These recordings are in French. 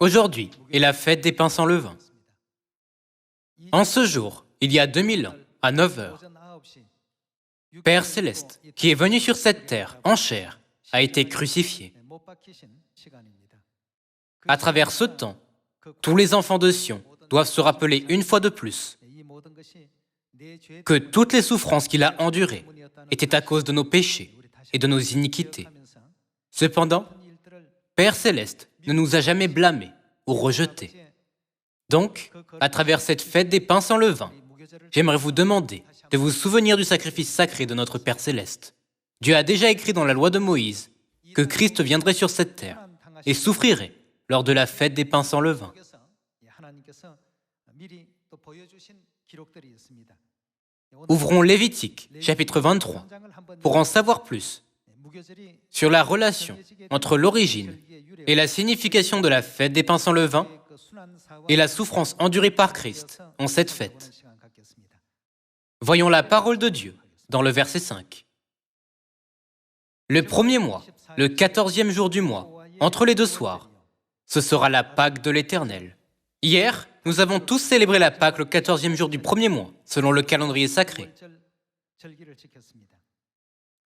Aujourd'hui est la fête des pains sans levain. En ce jour, il y a 2000 ans, à 9 heures, Père Céleste, qui est venu sur cette terre en chair, a été crucifié. À travers ce temps, tous les enfants de Sion doivent se rappeler une fois de plus que toutes les souffrances qu'il a endurées étaient à cause de nos péchés et de nos iniquités. Cependant, Père Céleste ne nous a jamais blâmés ou rejetés. Donc, à travers cette fête des pains sans levain, j'aimerais vous demander de vous souvenir du sacrifice sacré de notre Père Céleste. Dieu a déjà écrit dans la loi de Moïse que Christ viendrait sur cette terre et souffrirait lors de la fête des pains sans levain. Ouvrons Lévitique, chapitre 23, pour en savoir plus sur la relation entre l'origine et la signification de la fête des pains sans levain et la souffrance endurée par Christ en cette fête. Voyons la parole de Dieu dans le verset 5. Le premier mois, le 14e jour du mois, entre les deux soirs, ce sera la Pâque de l'Éternel. Hier, nous avons tous célébré la Pâque le 14e jour du premier mois, selon le calendrier sacré.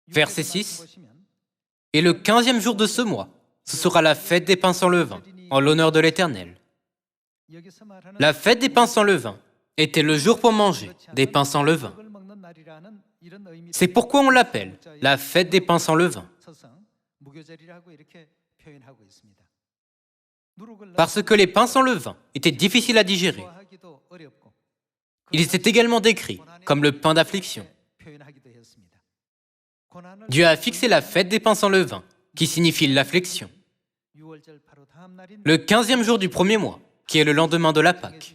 Verset 6. Et le 15e jour de ce mois, ce sera la fête des pains sans levain, en l'honneur de l'Éternel. La fête des pains sans levain était le jour pour manger des pains sans levain. C'est pourquoi on l'appelle la fête des pains sans levain. Parce que les pains sans levain étaient difficiles à digérer. Ils étaient également décrits comme le pain d'affliction. Dieu a fixé la fête des pains sans levain, qui signifie l'affliction. Le 15e jour du premier mois, qui est le lendemain de la Pâque.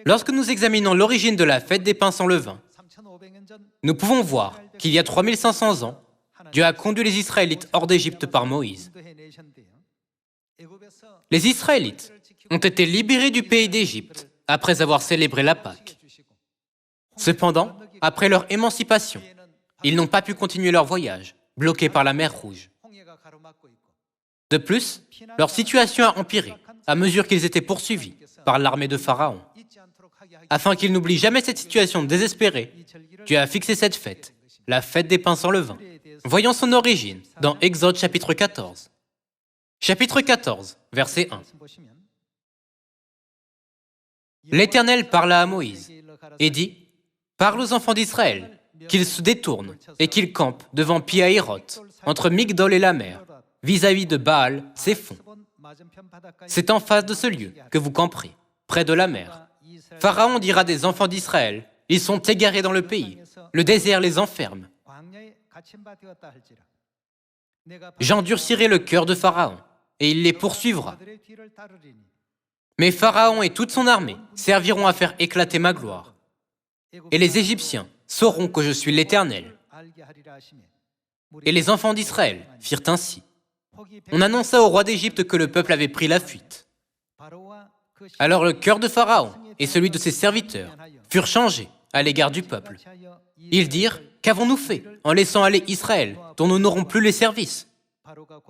Lorsque nous examinons l'origine de la fête des pains sans levain, nous pouvons voir qu'il y a 3500 ans, Dieu a conduit les Israélites hors d'Égypte par Moïse. Les Israélites ont été libérés du pays d'Égypte après avoir célébré la Pâque. Cependant, après leur émancipation, ils n'ont pas pu continuer leur voyage, bloqués par la mer Rouge. De plus, leur situation a empiré à mesure qu'ils étaient poursuivis par l'armée de Pharaon. Afin qu'ils n'oublient jamais cette situation désespérée, Dieu a fixé cette fête, la fête des pains sans levain. Voyons son origine dans Exode chapitre 14. Chapitre 14, verset 1. L'Éternel parla à Moïse et dit : parle aux enfants d'Israël, qu'ils se détournent et qu'ils campent devant Pi-Hahiroth, entre Migdol et la mer, vis-à-vis de Baal, Séphon. C'est en face de ce lieu que vous camperez, près de la mer. Pharaon dira des enfants d'Israël : ils sont égarés dans le pays, le désert les enferme. J'endurcirai le cœur de Pharaon, et il les poursuivra. Mais Pharaon et toute son armée serviront à faire éclater ma gloire. Et les Égyptiens sauront que je suis l'Éternel. Et les enfants d'Israël firent ainsi. On annonça au roi d'Égypte que le peuple avait pris la fuite. Alors le cœur de Pharaon et celui de ses serviteurs furent changés à l'égard du peuple. Ils dirent : qu'avons-nous fait en laissant aller Israël, dont nous n'aurons plus les services ?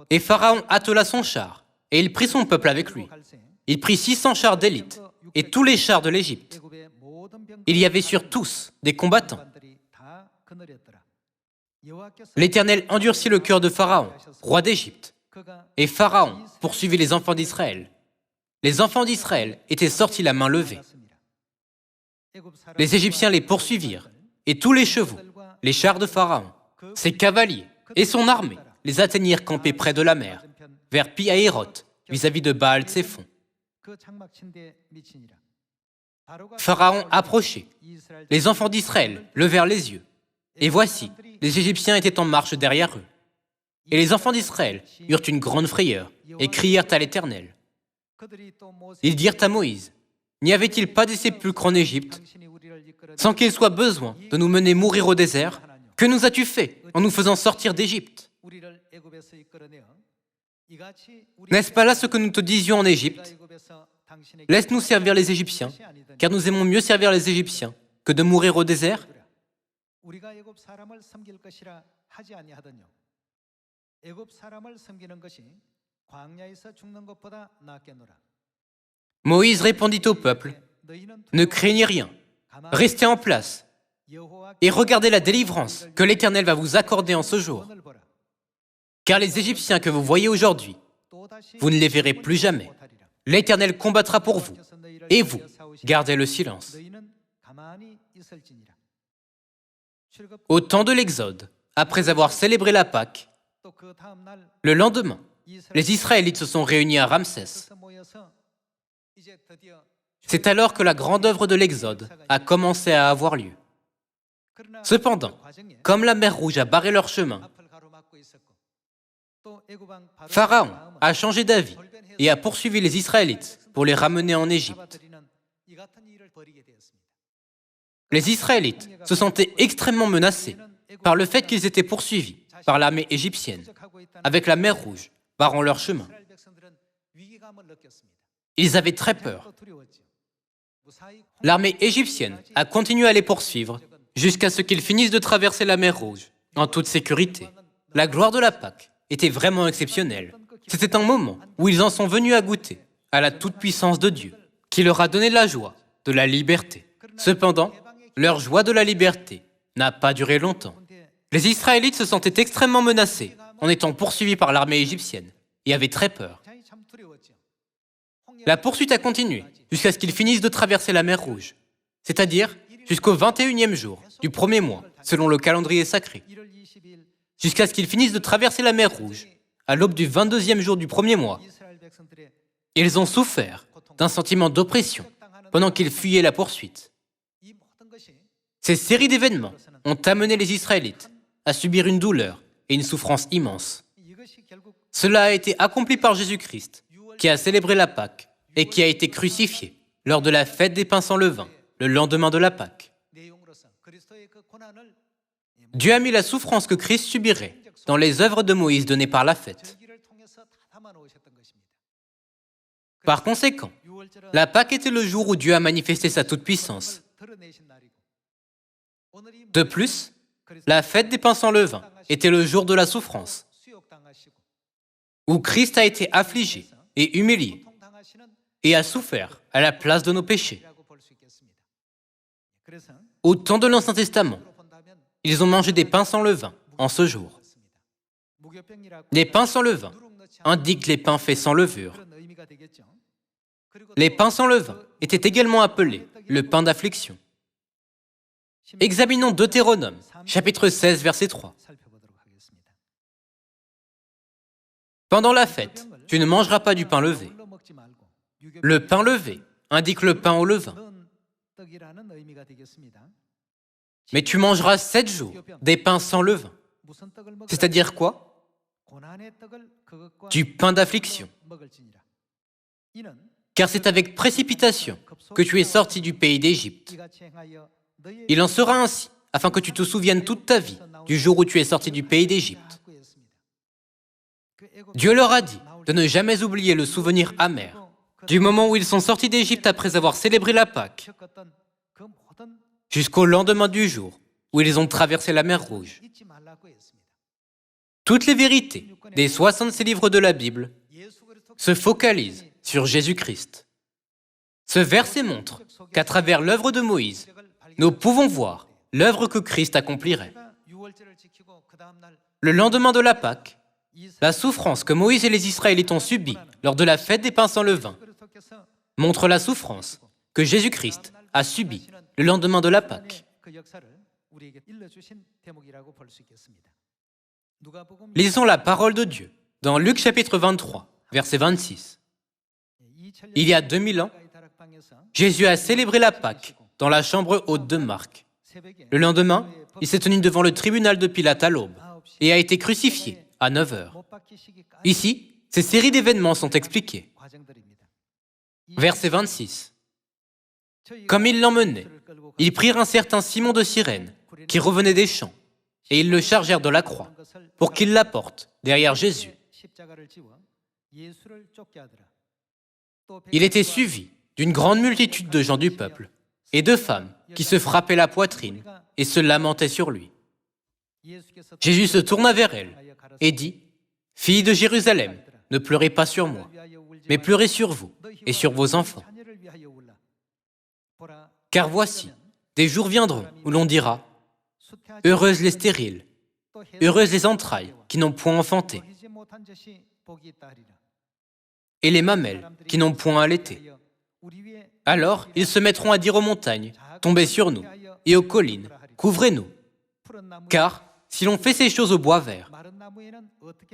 Et Pharaon attela son char, et il prit son peuple avec lui. Il prit 600 chars d'élite, et tous les chars de l'Égypte. Il y avait sur tous des combattants. L'Éternel endurcit le cœur de Pharaon, roi d'Égypte, et Pharaon poursuivit les enfants d'Israël. Les enfants d'Israël étaient sortis la main levée. Les Égyptiens les poursuivirent, et tous les chevaux, les chars de Pharaon, ses cavaliers et son armée les atteignirent campés près de la mer, vers Pi-Hahiroth, vis-à-vis de Baal-Séphon. Pharaon approchait. Les enfants d'Israël levèrent les yeux. Et voici, les Égyptiens étaient en marche derrière eux. Et les enfants d'Israël eurent une grande frayeur et crièrent à l'Éternel. Ils dirent à Moïse : n'y avait-il pas des sépulcres en Égypte, sans qu'il soit besoin de nous mener mourir au désert ? Que nous as-tu fait en nous faisant sortir d'Égypte ? N'est-ce pas là ce que nous te disions en Égypte ? Laisse-nous servir les Égyptiens, car nous aimons mieux servir les Égyptiens que de mourir au désert. Moïse répondit au peuple, « Ne craignez rien, restez en place et regardez la délivrance que l'Éternel va vous accorder en ce jour. Car les Égyptiens que vous voyez aujourd'hui, vous ne les verrez plus jamais. L'Éternel combattra pour vous, et vous, gardez le silence. » Au temps de l'Exode, après avoir célébré la Pâque, le lendemain, les Israélites se sont réunis à Ramsès. C'est alors que la grande œuvre de l'Exode a commencé à avoir lieu. Cependant, comme la mer Rouge a barré leur chemin, Pharaon a changé d'avis et a poursuivi les Israélites pour les ramener en Égypte. Les Israélites se sentaient extrêmement menacés par le fait qu'ils étaient poursuivis par l'armée égyptienne, avec la mer Rouge barrant leur chemin. Ils avaient très peur. L'armée égyptienne a continué à les poursuivre jusqu'à ce qu'ils finissent de traverser la mer Rouge en toute sécurité. La gloire de la Pâque était vraiment exceptionnelle. C'était un moment où ils en sont venus à goûter à la toute-puissance de Dieu, qui leur a donné la joie de la liberté. Cependant, leur joie de la liberté n'a pas duré longtemps. Les Israélites se sentaient extrêmement menacés en étant poursuivis par l'armée égyptienne et avaient très peur. La poursuite a continué jusqu'à ce qu'ils finissent de traverser la mer Rouge, c'est-à-dire jusqu'au 21e jour du premier mois, selon le calendrier sacré. Jusqu'à ce qu'ils finissent de traverser la mer Rouge, à l'aube du 22e jour du premier mois. Ils ont souffert d'un sentiment d'oppression pendant qu'ils fuyaient la poursuite. Ces séries d'événements ont amené les Israélites à subir une douleur et une souffrance immense. Cela a été accompli par Jésus-Christ, qui a célébré la Pâque et qui a été crucifié lors de la fête des pains sans levain, le lendemain de la Pâque. Dieu a mis la souffrance que Christ subirait dans les œuvres de Moïse données par la fête. Par conséquent, la Pâque était le jour où Dieu a manifesté sa toute-puissance. De plus, la fête des pains sans levain était le jour de la souffrance, où Christ a été affligé et humilié et a souffert à la place de nos péchés. Au temps de l'Ancien Testament, ils ont mangé des pains sans levain en ce jour. Les pains sans levain indiquent les pains faits sans levure. Les pains sans levain étaient également appelés le pain d'affliction. Examinons Deutéronome, chapitre 16, verset 3. Pendant la fête, tu ne mangeras pas du pain levé. Le pain levé indique le pain au levain. Mais tu mangeras 7 jours des pains sans levain. C'est-à-dire quoi? Du pain d'affliction. Car c'est avec précipitation que tu es sorti du pays d'Égypte. Il en sera ainsi, afin que tu te souviennes toute ta vie du jour où tu es sorti du pays d'Égypte. Dieu leur a dit de ne jamais oublier le souvenir amer du moment où ils sont sortis d'Égypte après avoir célébré la Pâque, jusqu'au lendemain du jour où ils ont traversé la mer Rouge. Toutes les vérités des 66 livres de la Bible se focalisent sur Jésus-Christ. Ce verset montre qu'à travers l'œuvre de Moïse, nous pouvons voir l'œuvre que Christ accomplirait. Le lendemain de la Pâque, la souffrance que Moïse et les Israélites ont subie lors de la fête des pains sans levain montre la souffrance que Jésus-Christ a subie le lendemain de la Pâque. Lisons la parole de Dieu dans Luc chapitre 23, verset 26. Il y a 2000 ans, Jésus a célébré la Pâque dans la chambre haute de Marc. Le lendemain, il s'est tenu devant le tribunal de Pilate à l'aube et a été crucifié à 9 heures. Ici, ces séries d'événements sont expliquées. Verset 26. Comme ils l'emmenaient, ils prirent un certain Simon de Cyrène, qui revenait des champs, et ils le chargèrent de la croix, pour qu'il la porte derrière Jésus. Il était suivi d'une grande multitude de gens du peuple, et de femmes qui se frappaient la poitrine et se lamentaient sur lui. Jésus se tourna vers elles et dit, « Filles de Jérusalem, ne pleurez pas sur moi, mais pleurez sur vous et sur vos enfants. Car voici, des jours viendront où l'on dira « Heureuses les stériles, heureuses les entrailles qui n'ont point enfanté, et les mamelles qui n'ont point allaité. » Alors ils se mettront à dire aux montagnes « Tombez sur nous » et aux collines « Couvrez-nous ». Car si l'on fait ces choses au bois vert,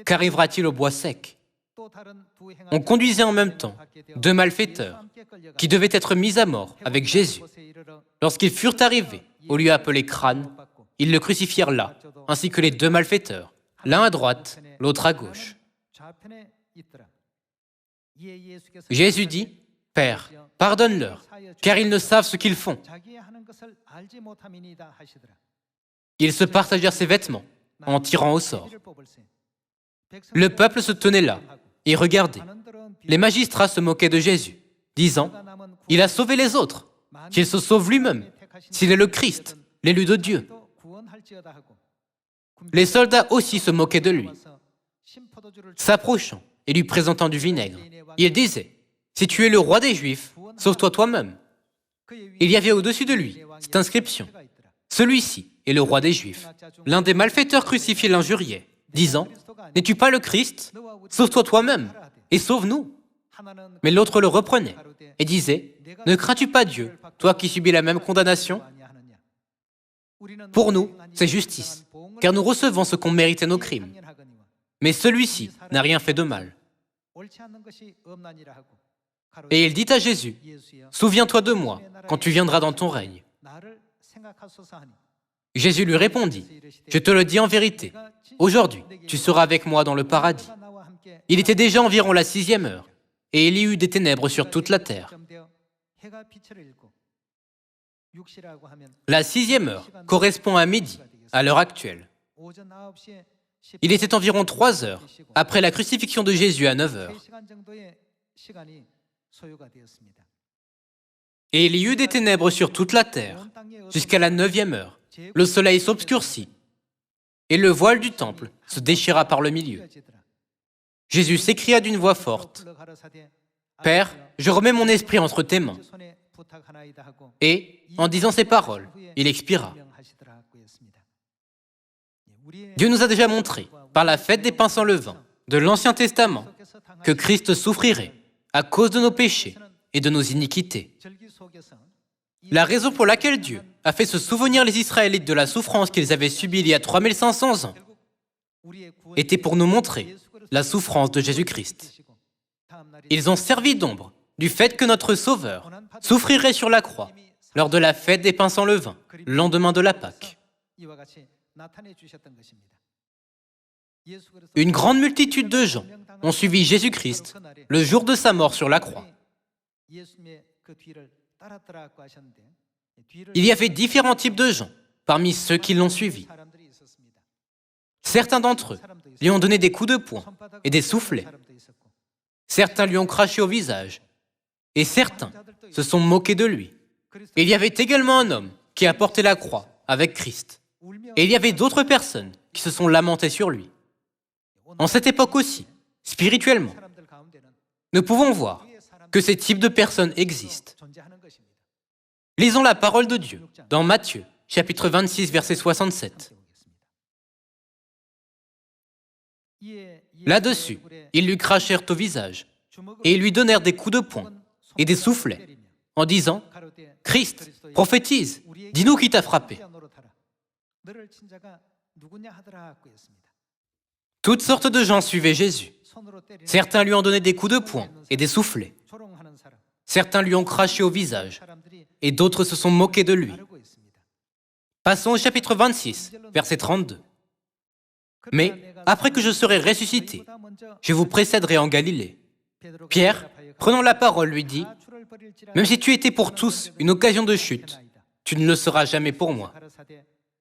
qu'arrivera-t-il au bois sec? On conduisait en même temps 2 malfaiteurs qui devaient être mis à mort avec Jésus. Lorsqu'ils furent arrivés au lieu appelé Crâne, ils le crucifièrent là, ainsi que les 2 malfaiteurs, l'un à droite, l'autre à gauche. Jésus dit, « Père, pardonne-leur, car ils ne savent ce qu'ils font. » Ils se partagèrent ses vêtements en tirant au sort. Le peuple se tenait là et regardait. Les magistrats se moquaient de Jésus, disant « Il a sauvé les autres, qu'il se sauve lui-même, s'il est le Christ, l'élu de Dieu. » Les soldats aussi se moquaient de lui. S'approchant et lui présentant du vinaigre, ils disaient « Si tu es le roi des Juifs, sauve-toi toi-même. » Il y avait au-dessus de lui cette inscription « Celui-ci est le roi des Juifs. » L'un des malfaiteurs crucifiés l'injuriait, disant « N'es-tu pas le Christ? Sauve-toi toi-même et sauve-nous. » Mais l'autre le reprenait et disait « Ne crains-tu pas Dieu, toi qui subis la même condamnation? Pour nous, c'est justice, car nous recevons ce qu'ont mérité nos crimes. Mais celui-ci n'a rien fait de mal. » Et il dit à Jésus « Souviens-toi de moi quand tu viendras dans ton règne. » Jésus lui répondit « Je te le dis en vérité, aujourd'hui, tu seras avec moi dans le paradis. » Il était déjà environ la 6e heure, et il y eut des ténèbres sur toute la terre. La 6e heure correspond à midi, à l'heure actuelle. Il était environ 3 heures après la crucifixion de Jésus à 9 heures. Et il y eut des ténèbres sur toute la terre, jusqu'à la 9e heure. Le soleil s'obscurcit, et le voile du temple se déchira par le milieu. Jésus s'écria d'une voix forte, « Père, je remets mon esprit entre tes mains. » Et, en disant ces paroles, il expira. Dieu nous a déjà montré, par la fête des pains sans levain de l'Ancien Testament, que Christ souffrirait à cause de nos péchés et de nos iniquités. La raison pour laquelle Dieu a fait se souvenir les Israélites de la souffrance qu'ils avaient subie il y a 3500 ans était pour nous montrer la souffrance de Jésus-Christ. Ils ont servi d'ombre du fait que notre Sauveur souffrirait sur la croix lors de la fête des pains sans levain, le lendemain de la Pâque. Une grande multitude de gens ont suivi Jésus-Christ le jour de sa mort sur la croix. Il y avait différents types de gens parmi ceux qui l'ont suivi. Certains d'entre eux lui ont donné des coups de poing et des soufflets. Certains lui ont craché au visage. Et certains se sont moqués de lui. Il y avait également un homme qui a porté la croix avec Christ. Et il y avait d'autres personnes qui se sont lamentées sur lui. En cette époque aussi, spirituellement, nous pouvons voir que ces types de personnes existent. Lisons la parole de Dieu dans Matthieu, chapitre 26, verset 67. Là-dessus, ils lui crachèrent au visage et ils lui donnèrent des coups de poing et des soufflets en disant « Christ, prophétise, dis-nous qui t'a frappé. » Toutes sortes de gens suivaient Jésus. Certains lui ont donné des coups de poing et des soufflets. Certains lui ont craché au visage et d'autres se sont moqués de lui. Passons au chapitre 26, verset 32. « Mais après que je serai ressuscité, je vous précéderai en Galilée. » Pierre, prenant la parole, lui dit « Même si tu étais pour tous une occasion de chute, tu ne le seras jamais pour moi. »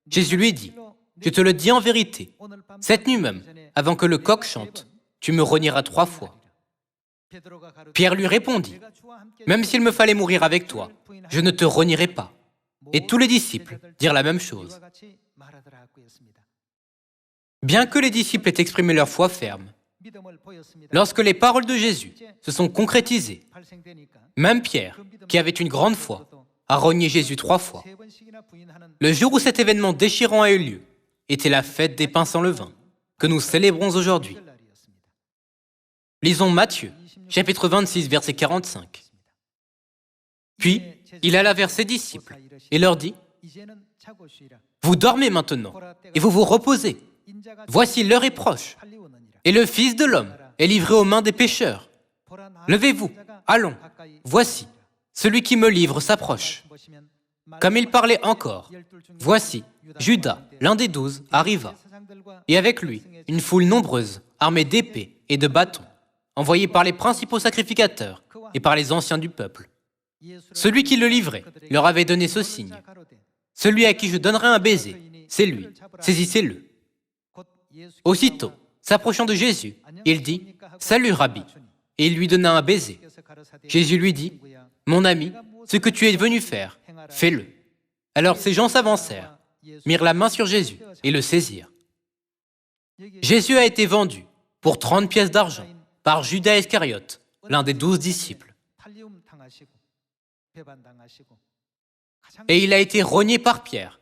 Jésus lui dit « Je te le dis en vérité, cette nuit même, avant que le coq chante, tu me renieras 3 fois. » Pierre lui répondit « Même s'il me fallait mourir avec toi, je ne te renierai pas. » Et tous les disciples dirent la même chose. Bien que les disciples aient exprimé leur foi ferme, Lorsque les paroles de Jésus se sont concrétisées, même Pierre, qui avait une grande foi, a renié Jésus 3 fois. Le jour où cet événement déchirant a eu lieu était la fête des pains sans levain, que nous célébrons aujourd'hui. Lisons Matthieu, chapitre 26, verset 45. Puis, il alla vers ses disciples et leur dit, « Vous dormez maintenant et vous vous reposez. Voici l'heure est proche, et le Fils de l'homme est livré aux mains des pécheurs. Levez-vous, allons, voici, celui qui me livre s'approche. » Comme il parlait encore, voici, Judas, l'un des 12, arriva, et avec lui, une foule nombreuse, armée d'épées et de bâtons, envoyée par les principaux sacrificateurs et par les anciens du peuple. Celui qui le livrait leur avait donné ce signe. « Celui à qui je donnerai un baiser, c'est lui, saisissez-le. » Aussitôt, s'approchant de Jésus, il dit, « Salut, Rabbi !» et il lui donna un baiser. Jésus lui dit, « Mon ami, ce que tu es venu faire, fais-le. » Alors ces gens s'avancèrent, mirent la main sur Jésus et le saisirent. Jésus a été vendu pour 30 pièces d'argent par Judas Iscariote, l'un des 12 disciples. Et il a été renié par Pierre,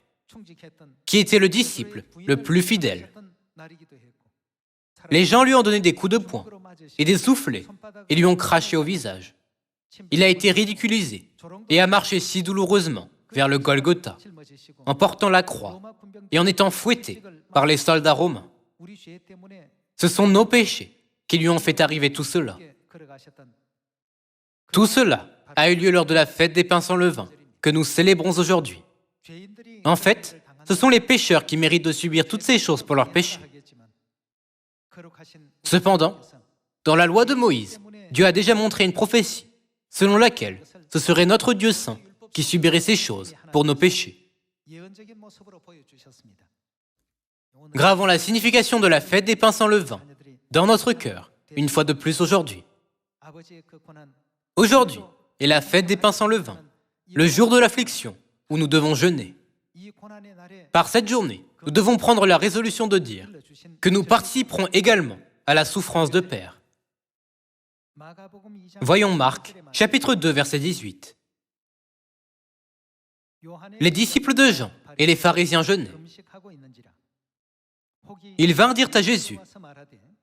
qui était le disciple le plus fidèle. Les gens lui ont donné des coups de poing et des soufflets et lui ont craché au visage. Il a été ridiculisé et a marché si douloureusement vers le Golgotha, en portant la croix et en étant fouetté par les soldats romains. Ce sont nos péchés qui lui ont fait arriver tout cela. Tout cela a eu lieu lors de la fête des pains sans levain que nous célébrons aujourd'hui. En fait, ce sont les pécheurs qui méritent de subir toutes ces choses pour leurs péchés. Cependant, dans la loi de Moïse, Dieu a déjà montré une prophétie selon laquelle ce serait notre Dieu saint qui subirait ces choses pour nos péchés. Gravons la signification de la fête des pains sans levain dans notre cœur, une fois de plus aujourd'hui. Aujourd'hui est la fête des pains sans levain, le jour de l'affliction où nous devons jeûner. Par cette journée, nous devons prendre la résolution de dire que nous participerons également à la souffrance de Père. Voyons Marc, chapitre 2, verset 18. Les disciples de Jean et les pharisiens jeûnaient. Ils vinrent dire à Jésus,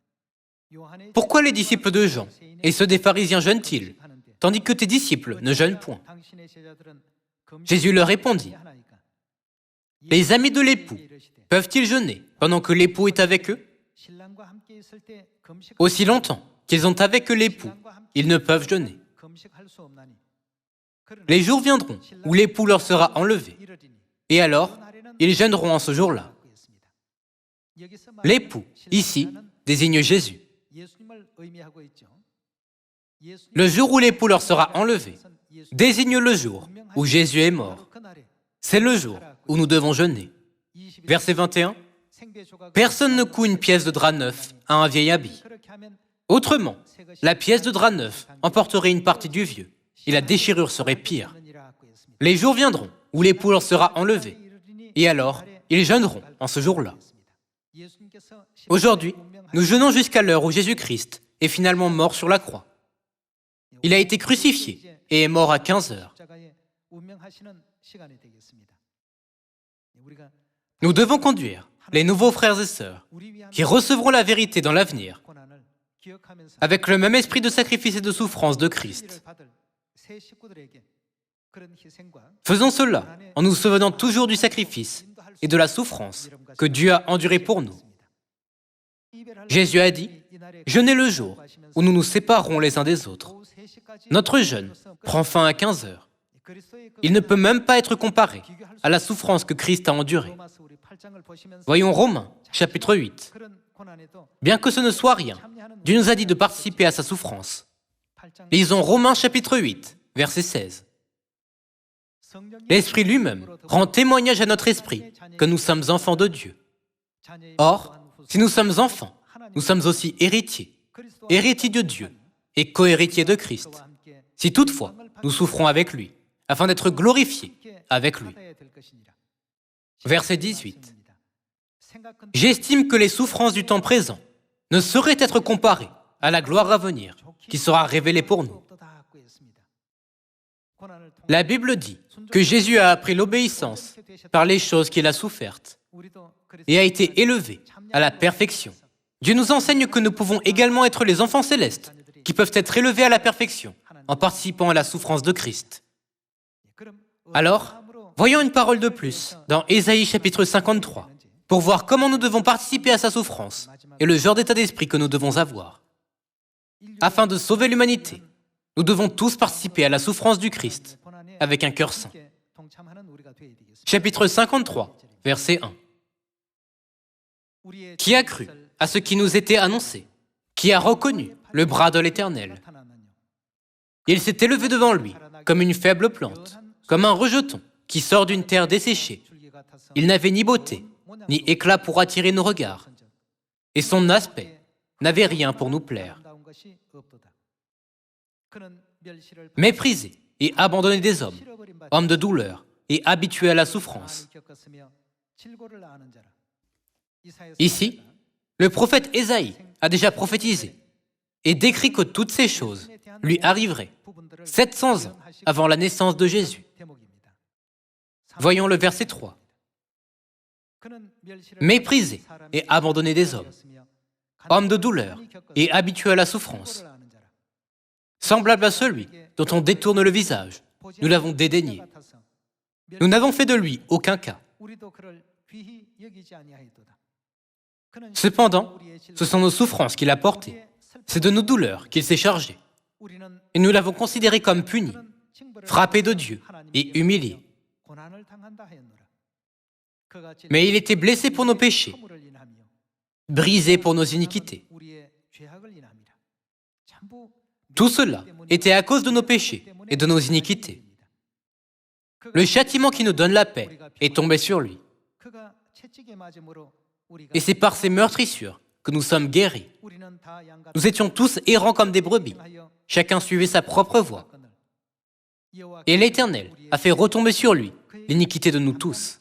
« Pourquoi les disciples de Jean et ceux des pharisiens jeûnent-ils, tandis que tes disciples ne jeûnent point ?» Jésus leur répondit, « Les amis de l'époux peuvent-ils jeûner pendant que l'époux est avec eux? Aussi longtemps qu'ils ont avec eux l'époux, ils ne peuvent jeûner. Les jours viendront où l'époux leur sera enlevé, et alors ils jeûneront en ce jour-là. » L'époux, ici, désigne Jésus. Le jour où l'époux leur sera enlevé désigne le jour où Jésus est mort. C'est le jour où nous devons jeûner. Verset 21. Personne ne coud une pièce de drap neuf à un vieil habit. Autrement, la pièce de drap neuf emporterait une partie du vieux, et la déchirure serait pire. Les jours viendront où l'époux leur sera enlevé, et alors ils jeûneront en ce jour-là. Aujourd'hui, nous jeûnons jusqu'à l'heure où Jésus-Christ est finalement mort sur la croix. Il a été crucifié et est mort à 15 heures. Nous devons conduire les nouveaux frères et sœurs qui recevront la vérité dans l'avenir avec le même esprit de sacrifice et de souffrance de Christ. Faisons cela en nous souvenant toujours du sacrifice et de la souffrance que Dieu a enduré pour nous. Jésus a dit, « Jeûnez le jour où nous nous séparerons les uns des autres. » Notre jeûne prend fin à 15 heures. Il ne peut même pas être comparé à la souffrance que Christ a endurée. Voyons Romains, chapitre 8. Bien que ce ne soit rien, Dieu nous a dit de participer à sa souffrance. Lisons Romains, chapitre 8, verset 16. L'Esprit lui-même rend témoignage à notre esprit que nous sommes enfants de Dieu. Or, si nous sommes enfants, nous sommes aussi héritiers, héritiers de Dieu et co-héritiers de Christ. Si toutefois, nous souffrons avec lui, afin d'être glorifiés avec lui. Verset 18. J'estime que les souffrances du temps présent ne saurait être comparé à la gloire à venir qui sera révélée pour nous. La Bible dit que Jésus a appris l'obéissance par les choses qu'il a souffertes et a été élevé à la perfection. Dieu nous enseigne que nous pouvons également être les enfants célestes qui peuvent être élevés à la perfection en participant à la souffrance de Christ. Alors, voyons une parole de plus dans Ésaïe chapitre 53 pour voir comment nous devons participer à sa souffrance et le genre d'état d'esprit que nous devons avoir. Afin de sauver l'humanité, nous devons tous participer à la souffrance du Christ avec un cœur saint. Chapitre 53, verset 1. Qui a cru à ce qui nous était annoncé? Qui a reconnu le bras de l'Éternel? Il s'est élevé devant lui comme une faible plante, comme un rejeton qui sort d'une terre desséchée. Il n'avait ni beauté, ni éclat pour attirer nos regards, et son aspect n'avait rien pour nous plaire. Méprisé et abandonné des hommes, homme de douleur et habitué à la souffrance. Ici, le prophète Ésaïe a déjà prophétisé et décrit que toutes ces choses lui arriveraient 700 ans avant la naissance de Jésus. Voyons le verset 3. Méprisé et abandonné des hommes, homme de douleur et habitué à la souffrance. Semblable à celui dont on détourne le visage, nous l'avons dédaigné. Nous n'avons fait de lui aucun cas. Cependant, ce sont nos souffrances qu'il a portées. C'est de nos douleurs qu'il s'est chargé. Et nous l'avons considéré comme puni, frappé de Dieu et humilié. Mais il était blessé pour nos péchés, brisé pour nos iniquités. Tout cela était à cause de nos péchés et de nos iniquités. Le châtiment qui nous donne la paix est tombé sur lui. Et c'est par ses meurtrissures que nous sommes guéris. Nous étions tous errants comme des brebis. Chacun suivait sa propre voie. Et l'Éternel a fait retomber sur lui l'iniquité de nous tous.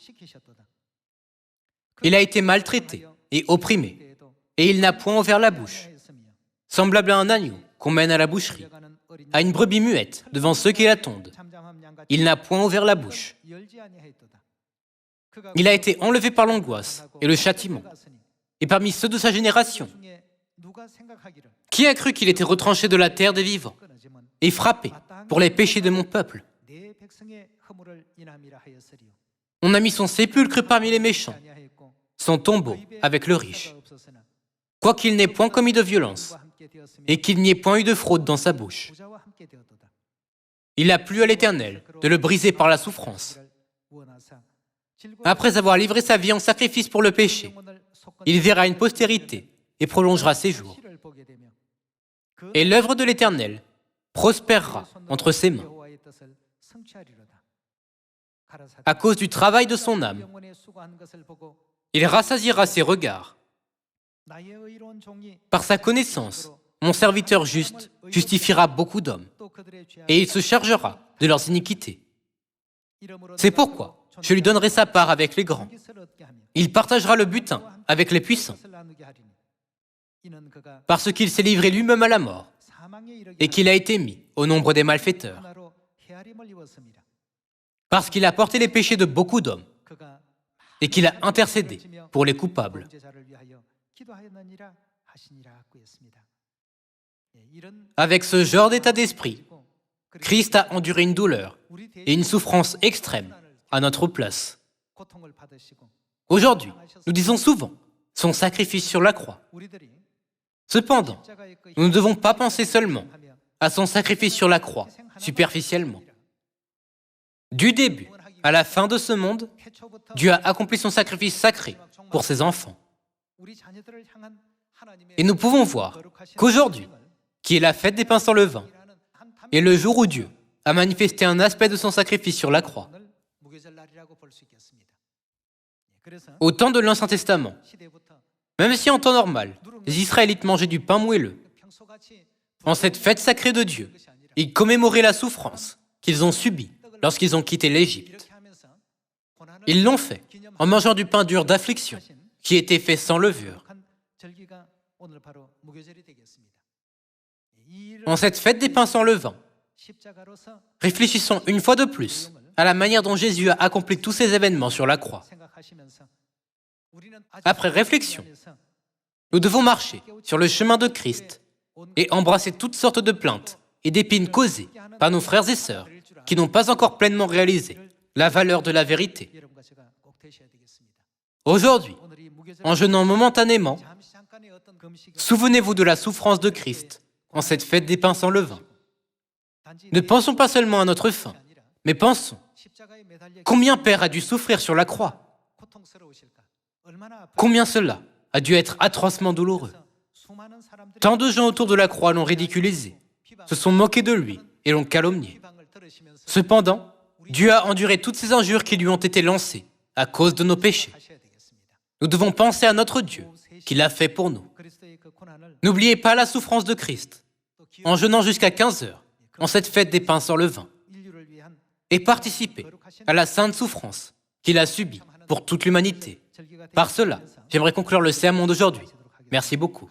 Il a été maltraité et opprimé, et il n'a point ouvert la bouche. Semblable à un agneau qu'on mène à la boucherie, à une brebis muette devant ceux qui la tondent. Il n'a point ouvert la bouche. Il a été enlevé par l'angoisse et le châtiment. Et parmi ceux de sa génération, qui a cru qu'il était retranché de la terre des vivants et frappé pour les péchés de mon peuple? On a mis son sépulcre parmi les méchants, son tombeau avec le riche. Quoiqu'il n'ait point commis de violence et qu'il n'y ait point eu de fraude dans sa bouche. Il a plu à l'Éternel de le briser par la souffrance. Après avoir livré sa vie en sacrifice pour le péché, il verra une postérité et prolongera ses jours. Et l'œuvre de l'Éternel prospérera entre ses mains. À cause du travail de son âme, il rassasiera ses regards. Par sa connaissance, mon serviteur juste justifiera beaucoup d'hommes, et il se chargera de leurs iniquités. C'est pourquoi je lui donnerai sa part avec les grands. Il partagera le butin avec les puissants, parce qu'il s'est livré lui-même à la mort, et qu'il a été mis au nombre des malfaiteurs, parce qu'il a porté les péchés de beaucoup d'hommes, et qu'il a intercédé pour les coupables. Avec ce genre d'état d'esprit, Christ a enduré une douleur et une souffrance extrême à notre place. Aujourd'hui, nous disons souvent son sacrifice sur la croix. Cependant, nous ne devons pas penser seulement à son sacrifice sur la croix, superficiellement. Du début à la fin de ce monde, Dieu a accompli son sacrifice sacré pour ses enfants. Et nous pouvons voir qu'aujourd'hui, qui est la fête des pains sans levain, est le jour où Dieu a manifesté un aspect de son sacrifice sur la croix. Au temps de l'Ancien Testament, même si en temps normal, les Israélites mangeaient du pain moelleux, en cette fête sacrée de Dieu, ils commémoraient la souffrance qu'ils ont subie lorsqu'ils ont quitté l'Égypte. Ils l'ont fait en mangeant du pain dur d'affliction, qui était fait sans levure. En cette fête des pains sans levain, réfléchissons une fois de plus à la manière dont Jésus a accompli tous ces événements sur la croix. Après réflexion, nous devons marcher sur le chemin de Christ et embrasser toutes sortes de plaintes et d'épines causées par nos frères et sœurs qui n'ont pas encore pleinement réalisé la valeur de la vérité. Aujourd'hui, en jeûnant momentanément, souvenez-vous de la souffrance de Christ en cette fête des pains sans levain. Ne pensons pas seulement à notre faim, mais pensons combien Père a dû souffrir sur la croix. Combien cela a dû être atrocement douloureux. Tant de gens autour de la croix l'ont ridiculisé, se sont moqués de lui et l'ont calomnié. Cependant, Dieu a enduré toutes ces injures qui lui ont été lancées à cause de nos péchés. Nous devons penser à notre Dieu, qui l'a fait pour nous. N'oubliez pas la souffrance de Christ, en jeûnant jusqu'à 15 heures, en cette fête des pains sans levain, et participez à la sainte souffrance qu'il a subie pour toute l'humanité. Par cela, j'aimerais conclure le sermon d'aujourd'hui. Merci beaucoup.